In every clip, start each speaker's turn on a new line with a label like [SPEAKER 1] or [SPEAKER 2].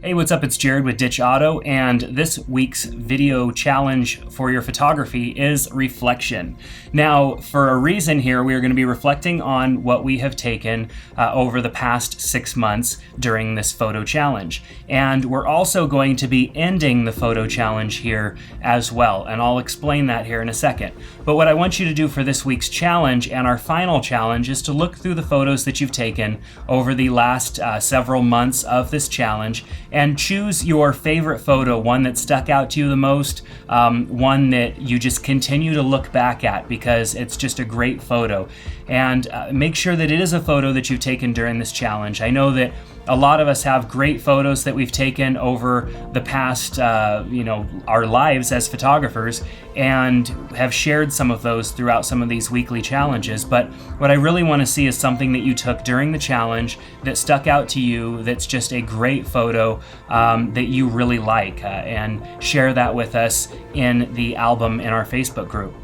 [SPEAKER 1] Hey, what's up? It's Jerad with Ditch Auto, and this week's video challenge for your photography is reflection. Now, for a reason here, we are going to be reflecting on what we have taken over the past 6 months during this photo challenge. And we're also going to be ending the photo challenge here as well, and I'll explain that here in a second. But what I want you to do for this week's challenge and our final challenge is to look through the photos that you've taken over the last several months of this challenge and choose your favorite photo, one that stuck out to you the most, one that you just continue to look back at because it's just a great photo. And make sure that it is a photo that you've taken during this challenge. I know that a lot of us have great photos that we've taken over the past, our lives as photographers, and have shared some of those throughout some of these weekly challenges. But what I really want to see is something that you took during the challenge that stuck out to you, that's just a great photo that you really like, and share that with us in the album in our Facebook group.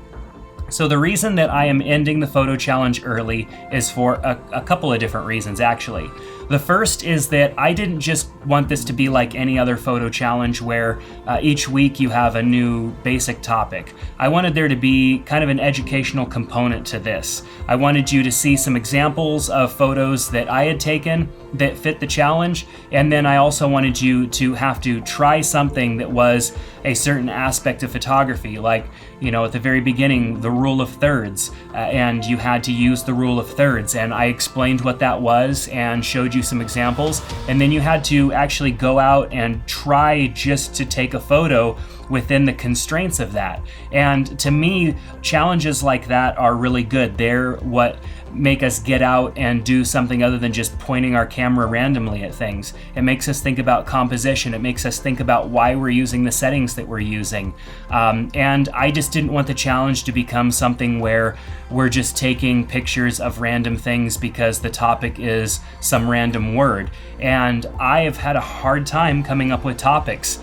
[SPEAKER 1] So the reason that I am ending the photo challenge early is for a couple of different reasons, actually. The first is that I didn't just want this to be like any other photo challenge where each week you have a new basic topic. I wanted there to be kind of an educational component to this. I wanted you to see some examples of photos that I had taken that fit the challenge, and then I also wanted you to have to try something that was a certain aspect of photography, like, at the very beginning, the rule of thirds, and you had to use the rule of thirds, and I explained what that was and showed you some examples, and then you had to actually go out and try just to take a photo within the constraints of that. And to me, challenges like that are really good. They're what make us get out and do something other than just pointing our camera randomly at things. It makes us think about composition. It makes us think about why we're using the settings that we're using. And I just didn't want the challenge to become something where we're just taking pictures of random things because the topic is some random word. And I have had a hard time coming up with topics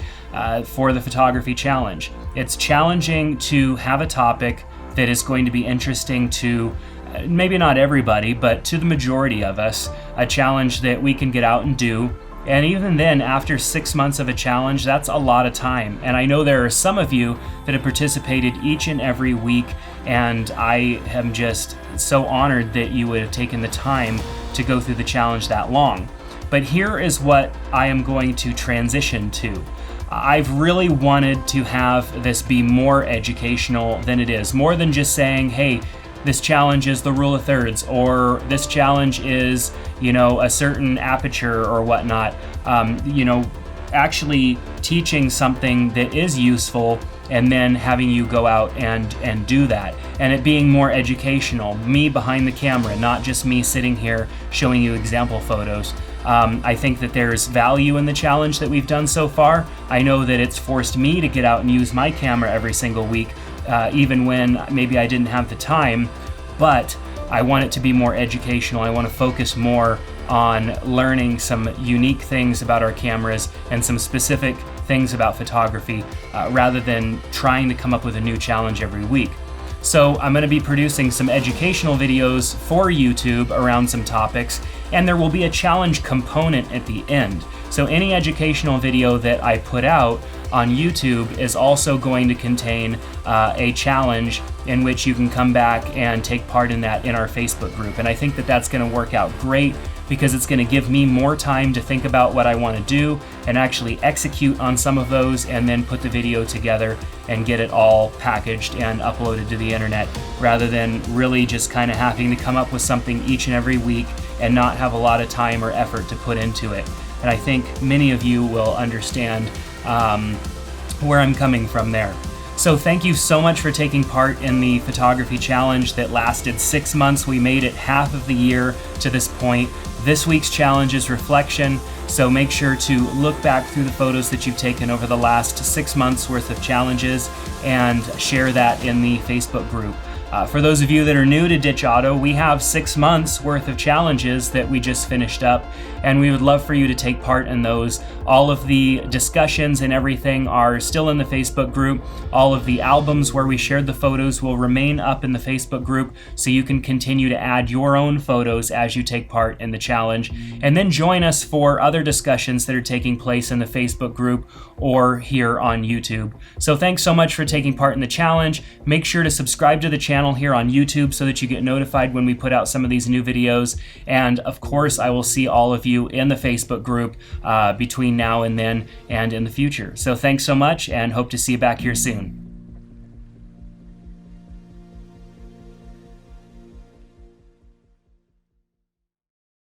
[SPEAKER 1] for the photography challenge. It's challenging to have a topic that is going to be interesting to maybe not everybody, but to the majority of us, a challenge that we can get out and do. And even then, after 6 months of a challenge, that's a lot of time. And I know there are some of you that have participated each and every week, and I am just so honored that you would have taken the time to go through the challenge that long. But here is what I am going to transition to. I've really wanted to have this be more educational than it is, more than just saying, hey, this challenge is the rule of thirds, or this challenge is, a certain aperture or whatnot. Actually teaching something that is useful and then having you go out and do that. And it being more educational, me behind the camera, not just me sitting here showing you example photos. I think that there's value in the challenge that we've done so far. I know that it's forced me to get out and use my camera every single week, even when maybe I didn't have the time, but I want it to be more educational. I want to focus more on learning some unique things about our cameras and some specific things about photography, rather than trying to come up with a new challenge every week. So I'm going to be producing some educational videos for YouTube around some topics, and there will be a challenge component at the end. So any educational video that I put out on YouTube is also going to contain a challenge in which you can come back and take part in that in our Facebook group. And I think that that's going to work out great because it's going to give me more time to think about what I want to do and actually execute on some of those, and then put the video together and get it all packaged and uploaded to the internet, rather than really just kind of having to come up with something each and every week and not have a lot of time or effort to put into it. And I think many of you will understand where I'm coming from there. So thank you so much for taking part in the photography challenge that lasted 6 months. We made it half of the year to this point. This week's challenge is reflection, so make sure to look back through the photos that you've taken over the last 6 months worth of challenges and share that in the Facebook group. For those of you that are new to Ditch Auto, we have 6 months worth of challenges that we just finished up, and we would love for you to take part in those. All of the discussions and everything are still in the Facebook group. All of the albums where we shared the photos will remain up in the Facebook group, so you can continue to add your own photos as you take part in the challenge. And then join us for other discussions that are taking place in the Facebook group or here on YouTube. So thanks so much for taking part in the challenge. Make sure to subscribe to the channel here on YouTube so that you get notified when we put out some of these new videos. And of course, I will see all of you in the Facebook group between now and then and in the future. So thanks so much, and hope to see you back here soon.